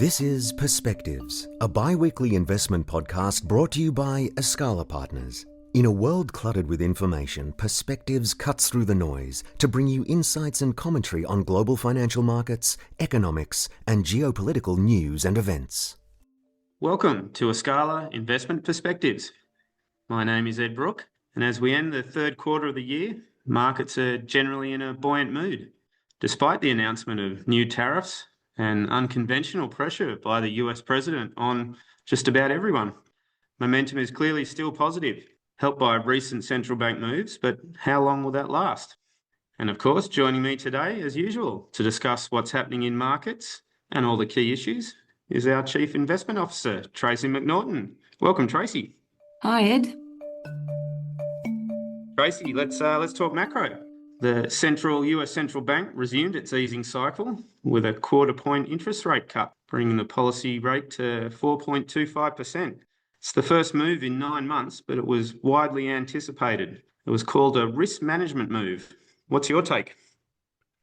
This is Perspectives, a bi-weekly investment podcast brought to you by Escala Partners. In a world cluttered with information, Perspectives cuts through the noise to bring you insights and commentary on global financial markets, economics, and geopolitical news and events. Welcome to Escala Investment Perspectives. My name is Ed Brooke, and as we end the third quarter of the year, markets are generally in a buoyant mood, despite the announcement of new tariffs and unconventional pressure by the US president on just about everyone. Momentum is clearly still positive, helped by recent central bank moves, but how long will that last? And of course, joining me today, as usual, to discuss what's happening in markets and all the key issues is our Chief Investment Officer, Tracey McNaughton. Welcome, Tracey. Hi, Ed. Tracey, let's talk macro. The US central bank resumed its easing cycle with a quarter-point interest rate cut, bringing the policy rate to 4.25%. It's the first move in 9 months, but it was widely anticipated. It was called a risk management move. What's your take?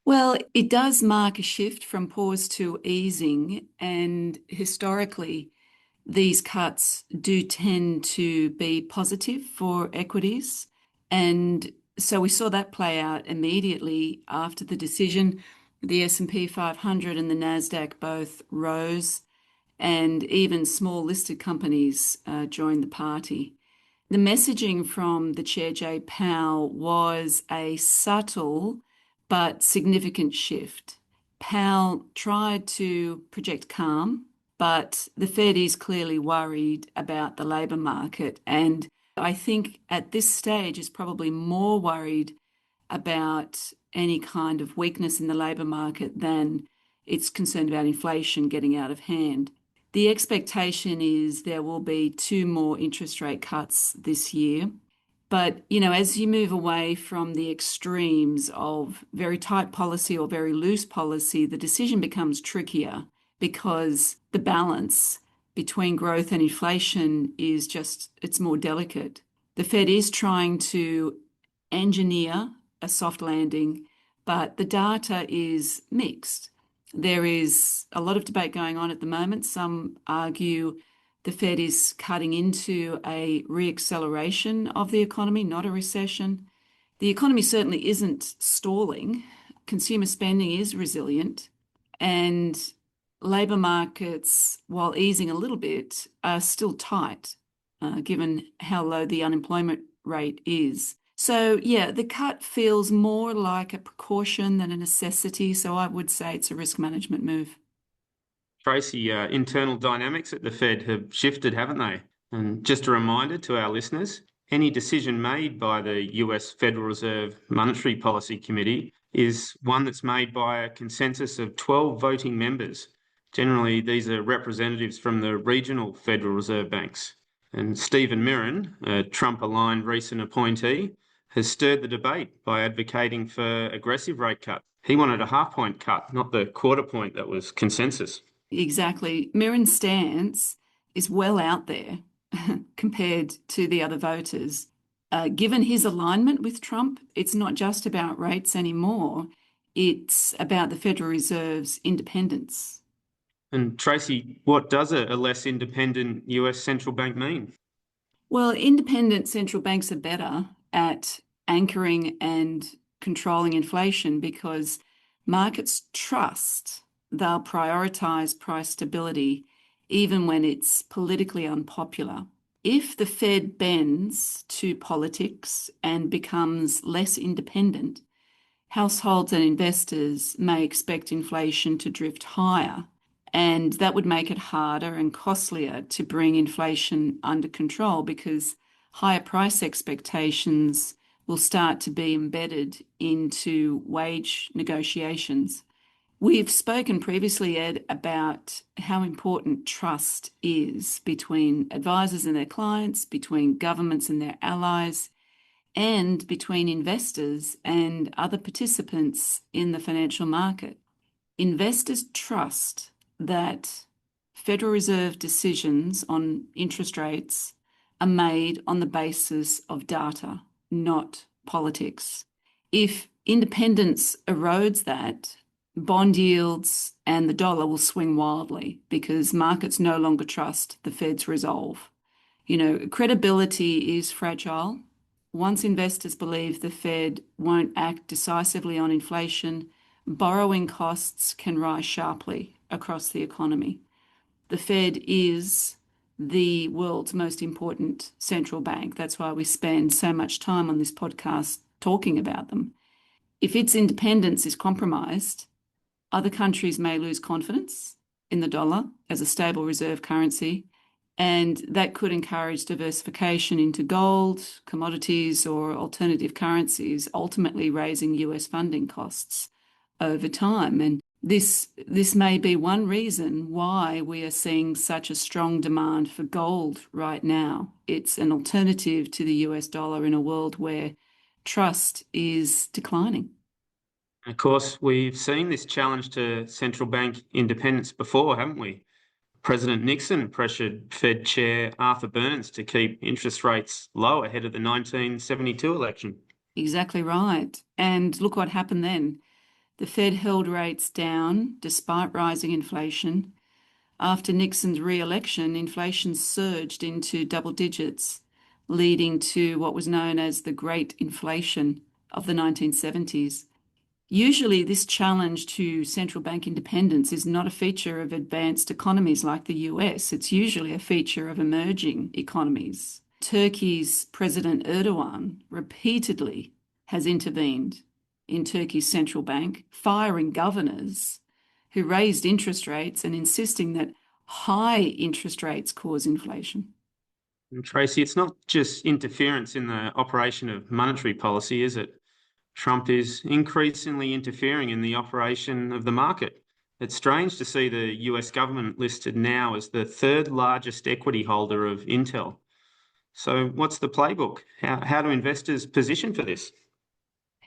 Well, it does mark a shift from pause to easing, and historically, these cuts do tend to be positive for equities. And so we saw that play out immediately after the decision. The S&P 500 and the NASDAQ both rose, and even small listed companies joined the party. The messaging from the Chair Jay Powell was a subtle but significant shift. Powell tried to project calm, but the Fed is clearly worried about the labour market, and I think at this stage is probably more worried about any kind of weakness in the labour market than it's concerned about inflation getting out of hand. The expectation is there will be 2 more interest rate cuts this year. But, as you move away from the extremes of very tight policy or very loose policy, the decision becomes trickier because the balance between growth and inflation it's more delicate. The Fed is trying to engineer a soft landing, but the data is mixed. There is a lot of debate going on at the moment. Some argue the Fed is cutting into a reacceleration of the economy, not a recession. The economy certainly isn't stalling. Consumer spending is resilient, and labour markets, while easing a little bit, are still tight, given how low the unemployment rate is. So, the cut feels more like a precaution than a necessity, so I would say it's a risk management move. Tracey, internal dynamics at the Fed have shifted, haven't they? And just a reminder to our listeners, any decision made by the US Federal Reserve Monetary Policy Committee is one that's made by a consensus of 12 voting members. Generally, these are representatives from the regional Federal Reserve banks. And Stephen Miran, a Trump-aligned recent appointee, has stirred the debate by advocating for aggressive rate cuts. He wanted a half-point cut, not the quarter-point that was consensus. Exactly. Miran's stance is well out there compared to the other voters. Given his alignment with Trump, it's not just about rates anymore. It's about the Federal Reserve's independence. And Tracey, what does a less independent US central bank mean? Well, independent central banks are better at anchoring and controlling inflation because markets trust they'll prioritise price stability even when it's politically unpopular. If the Fed bends to politics and becomes less independent, households and investors may expect inflation to drift higher, and that would make it harder and costlier to bring inflation under control because higher price expectations will start to be embedded into wage negotiations. We've spoken previously, Ed, about how important trust is between advisors and their clients, between governments and their allies, and between investors and other participants in the financial market. Investors trust that Federal Reserve decisions on interest rates are made on the basis of data, not politics. If independence erodes that, bond yields and the dollar will swing wildly because markets no longer trust the Fed's resolve. Credibility is fragile. Once investors believe the Fed won't act decisively on inflation, borrowing costs can rise sharply across the economy. The Fed is the world's most important central bank. That's why we spend so much time on this podcast talking about them. If its independence is compromised, other countries may lose confidence in the dollar as a stable reserve currency, and that could encourage diversification into gold, commodities, or alternative currencies, ultimately raising US funding costs over time. And this may be one reason why we are seeing such a strong demand for gold right now. It's an alternative to the US dollar in a world where trust is declining. Of course, we've seen this challenge to central bank independence before, haven't we? President Nixon pressured Fed Chair Arthur Burns to keep interest rates low ahead of the 1972 election. Exactly right. And look what happened then. The Fed held rates down despite rising inflation. After Nixon's re-election, inflation surged into double digits, leading to what was known as the Great Inflation of the 1970s. Usually, this challenge to central bank independence is not a feature of advanced economies like the US. It's usually a feature of emerging economies. Turkey's President Erdogan repeatedly has intervened in Turkey's central bank, firing governors who raised interest rates and insisting that high interest rates cause inflation. And Tracey, it's not just interference in the operation of monetary policy, is it? Trump is increasingly interfering in the operation of the market. It's strange to see the US government listed now as the third largest equity holder of Intel. So what's the playbook? How do investors position for this?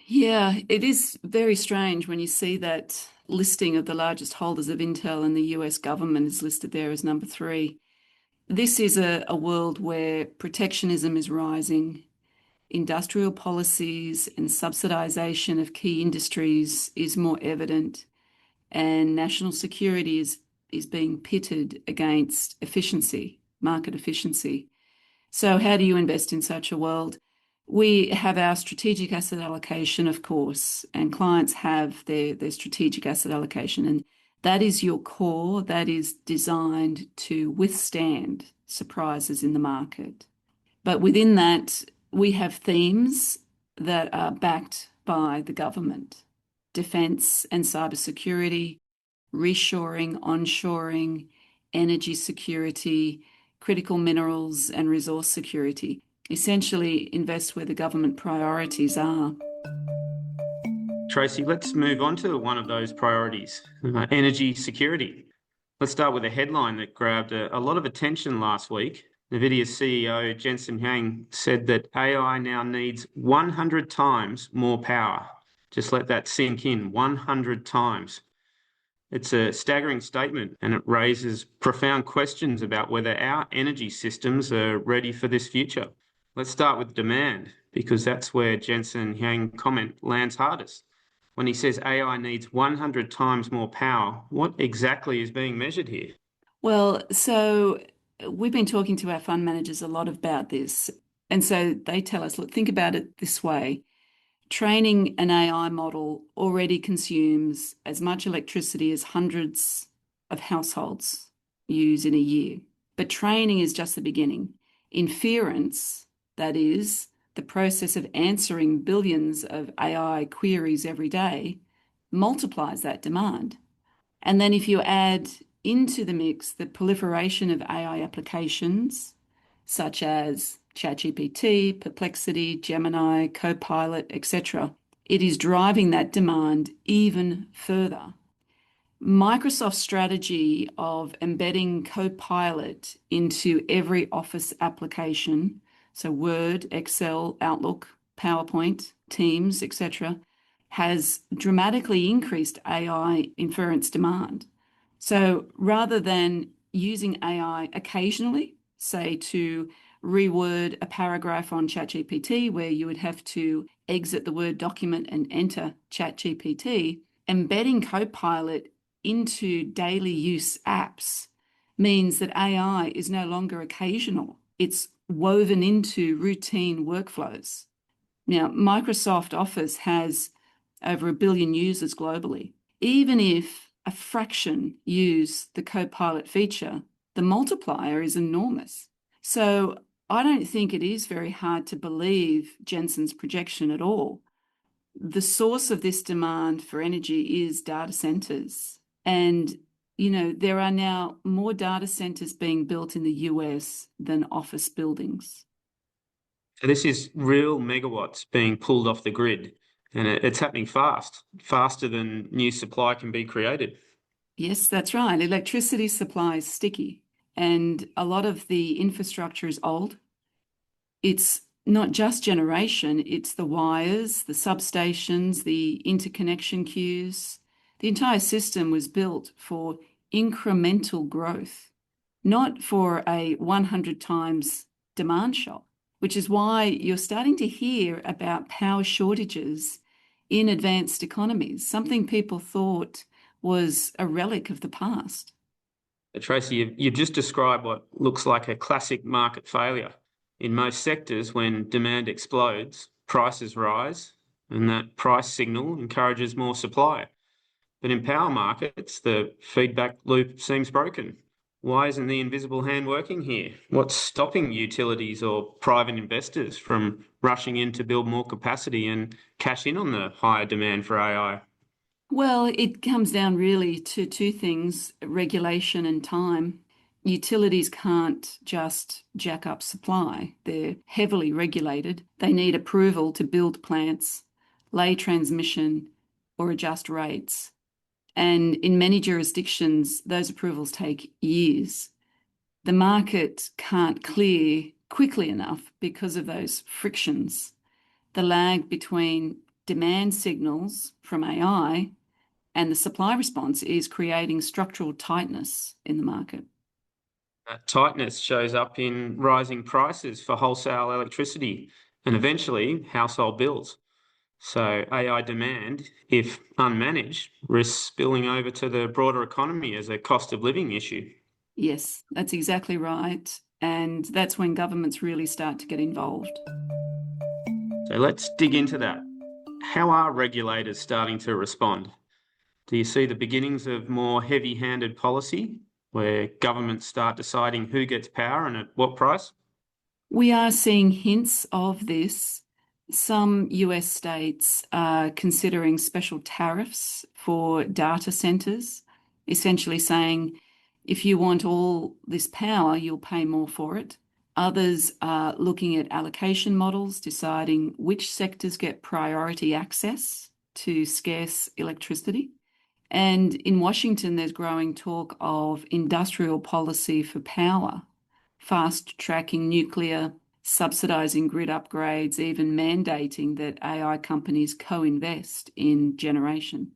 Yeah, it is very strange when you see that listing of the largest holders of Intel and the US government is listed there as number 3. This is a world where protectionism is rising, industrial policies and subsidization of key industries is more evident, and national security is being pitted against efficiency, market efficiency. So how do you invest in such a world? We have our strategic asset allocation, of course, and clients have their strategic asset allocation, and that is your core, that is designed to withstand surprises in the market. But within that, we have themes that are backed by the government: defense and cybersecurity, reshoring, onshoring, energy security, critical minerals and resource security. Essentially, invest where the government priorities are. Tracey, let's move on to one of those priorities, energy security. Let's start with a headline that grabbed a lot of attention last week. NVIDIA's CEO, Jensen Huang, said that AI now needs 100 times more power. Just let that sink in, 100 times. It's a staggering statement, and it raises profound questions about whether our energy systems are ready for this future. Let's start with demand, because that's where Jensen Huang's comment lands hardest. When he says AI needs 100 times more power, what exactly is being measured here? Well, so we've been talking to our fund managers a lot about this. And so they tell us, look, think about it this way. Training an AI model already consumes as much electricity as hundreds of households use in a year. But training is just the beginning. Inference, that is, the process of answering billions of AI queries every day, multiplies that demand. And then if you add into the mix the proliferation of AI applications, such as ChatGPT, Perplexity, Gemini, Copilot, etc., it is driving that demand even further. Microsoft's strategy of embedding Copilot into every Office application, so Word, Excel, Outlook, PowerPoint, Teams, etc., has dramatically increased AI inference demand. So rather than using AI occasionally, say to reword a paragraph on ChatGPT where you would have to exit the Word document and enter ChatGPT, Embedding Copilot into daily use apps means that AI is no longer occasional. It's woven into routine workflows. Now, Microsoft Office has over 1 billion users globally. Even if a fraction use the Copilot feature, the multiplier is enormous. So I don't think it is very hard to believe Jensen's projection at all. The source of this demand for energy is data centers. And, there are now more data centers being built in the US than office buildings. So this is real megawatts being pulled off the grid, and it's happening faster than new supply can be created. Yes, that's right. Electricity supply is sticky, and a lot of the infrastructure is old. It's not just generation, it's the wires, the substations, the interconnection queues. The entire system was built for incremental growth, not for a 100 times demand shock, which is why you're starting to hear about power shortages in advanced economies, something people thought was a relic of the past. Tracey, you've just described what looks like a classic market failure. In most sectors, when demand explodes, prices rise, and that price signal encourages more supply. But in power markets, the feedback loop seems broken. Why isn't the invisible hand working here? What's stopping utilities or private investors from rushing in to build more capacity and cash in on the higher demand for AI? Well, it comes down really to two things, regulation and time. Utilities can't just jack up supply. They're heavily regulated. They need approval to build plants, lay transmission, or adjust rates. And in many jurisdictions, those approvals take years. The market can't clear quickly enough because of those frictions. The lag between demand signals from AI and the supply response is creating structural tightness in the market. That tightness shows up in rising prices for wholesale electricity and eventually household bills. So AI demand, if unmanaged, risks spilling over to the broader economy as a cost of living issue. Yes, that's exactly right. And that's when governments really start to get involved. So let's dig into that. How are regulators starting to respond? Do you see the beginnings of more heavy-handed policy where governments start deciding who gets power and at what price? We are seeing hints of this. Some US states are considering special tariffs for data centers, essentially saying if you want all this power, you'll pay more for it. Others are looking at allocation models, deciding which sectors get priority access to scarce electricity. And in Washington, there's growing talk of industrial policy for power, fast tracking nuclear, subsidizing grid upgrades, even mandating that AI companies co-invest in generation.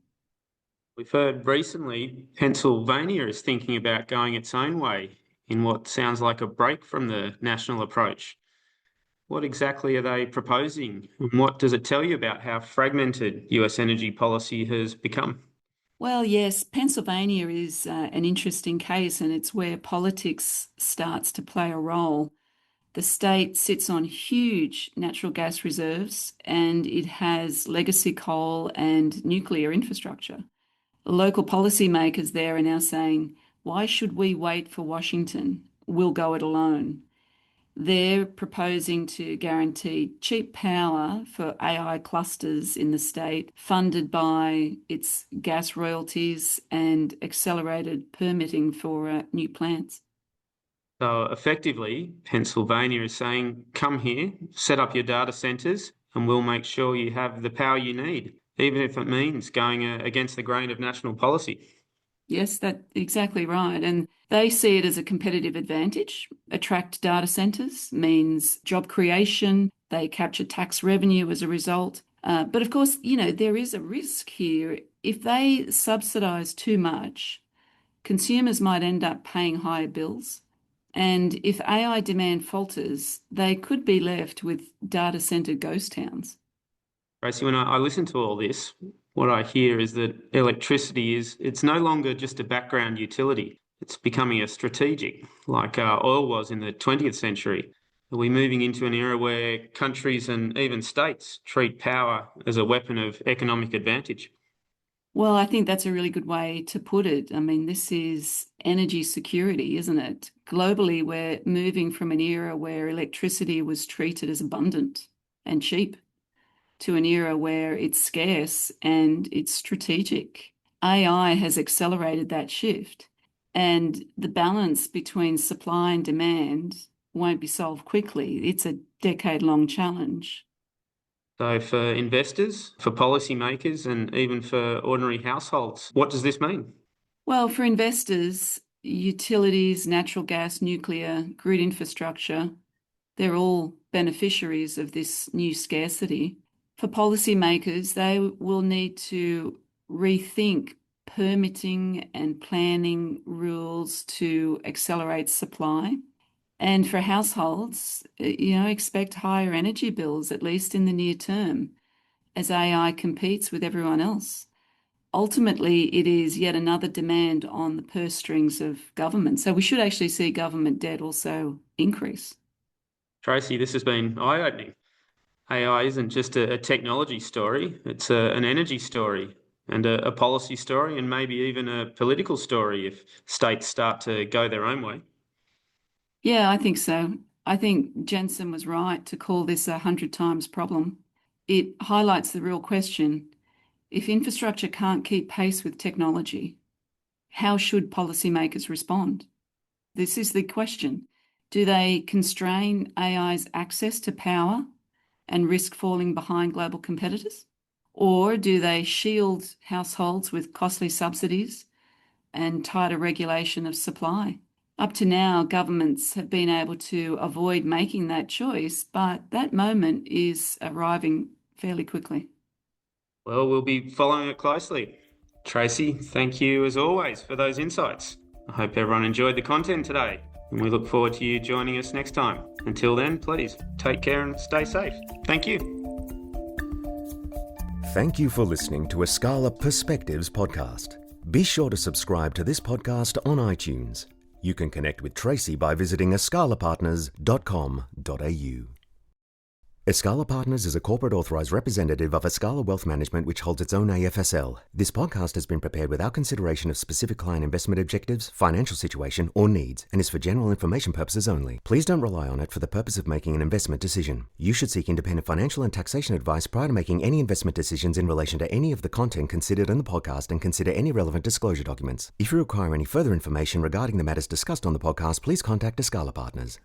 We've heard recently Pennsylvania is thinking about going its own way in what sounds like a break from the national approach. What exactly are they proposing, and what does it tell you about how fragmented US energy policy has become? Well, yes, Pennsylvania is an interesting case, and it's where politics starts to play a role. The state sits on huge natural gas reserves, and it has legacy coal and nuclear infrastructure. Local policymakers there are now saying, why should we wait for Washington? We'll go it alone. They're proposing to guarantee cheap power for AI clusters in the state, funded by its gas royalties and accelerated permitting for new plants. So effectively, Pennsylvania is saying, come here, set up your data centers, and we'll make sure you have the power you need, even if it means going against the grain of national policy. Yes, that's exactly right. And they see it as a competitive advantage. Attract data centers means job creation. They capture tax revenue as a result. But of course, there is a risk here. If they subsidize too much, consumers might end up paying higher bills. And if AI demand falters, they could be left with data center ghost towns. Tracy, when I listen to all this, what I hear is that electricity it's no longer just a background utility. It's becoming a strategic, like oil was in the 20th century. Are we moving into an era where countries and even states treat power as a weapon of economic advantage? Well, I think that's a really good way to put it. I mean, this is energy security, isn't it? Globally, we're moving from an era where electricity was treated as abundant and cheap to an era where it's scarce and it's strategic. AI has accelerated that shift, and the balance between supply and demand won't be solved quickly. It's a decade-long challenge. So for investors, for policymakers, and even for ordinary households, what does this mean? Well, for investors, utilities, natural gas, nuclear, grid infrastructure, they're all beneficiaries of this new scarcity. For policymakers, they will need to rethink permitting and planning rules to accelerate supply. And for households, expect higher energy bills, at least in the near term, as AI competes with everyone else. Ultimately, it is yet another demand on the purse strings of government. So we should actually see government debt also increase. Tracey, this has been eye-opening. AI isn't just a technology story, it's an energy story and a policy story and maybe even a political story if states start to go their own way. Yeah, I think so. I think Jensen was right to call this 100 times problem. It highlights the real question. If infrastructure can't keep pace with technology, how should policymakers respond? This is the question. Do they constrain AI's access to power and risk falling behind global competitors? Or do they shield households with costly subsidies and tighter regulation of supply? Up to now, governments have been able to avoid making that choice, but that moment is arriving fairly quickly. Well, we'll be following it closely. Tracey, thank you as always for those insights. I hope everyone enjoyed the content today, and we look forward to you joining us next time. Until then, please take care and stay safe. Thank you. Thank you for listening to Escala Perspectives podcast. Be sure to subscribe to this podcast on iTunes. You can connect with Tracey by visiting escalapartners.com.au. Escala Partners is a corporate authorised representative of Escala Wealth Management, which holds its own AFSL. This podcast has been prepared without consideration of specific client investment objectives, financial situation, or needs, and is for general information purposes only. Please don't rely on it for the purpose of making an investment decision. You should seek independent financial and taxation advice prior to making any investment decisions in relation to any of the content considered in the podcast and consider any relevant disclosure documents. If you require any further information regarding the matters discussed on the podcast, please contact Escala Partners.